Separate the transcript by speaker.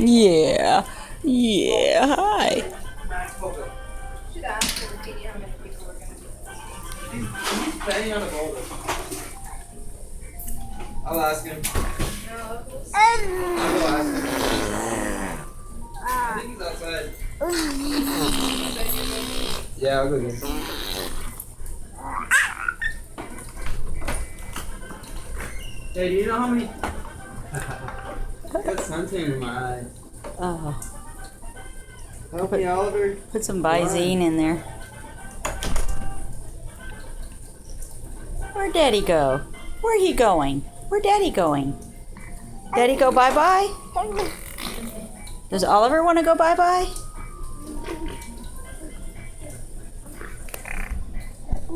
Speaker 1: Yeah. Yeah. Hi.
Speaker 2: Should ask him how many people we're gonna be.
Speaker 3: He's playing on a boulder. I'll ask him.
Speaker 2: No, we'll see.
Speaker 3: I'll go ask him. I think he's outside. Yeah, I'll go get him. Hey, do you know how many? I got suntan in my eye.
Speaker 1: Oh,
Speaker 3: Help me, Oliver.
Speaker 1: put some Visine in there. Where'd Daddy go? Where he going? Where Daddy going? Daddy go bye-bye? Does Oliver want to go bye-bye?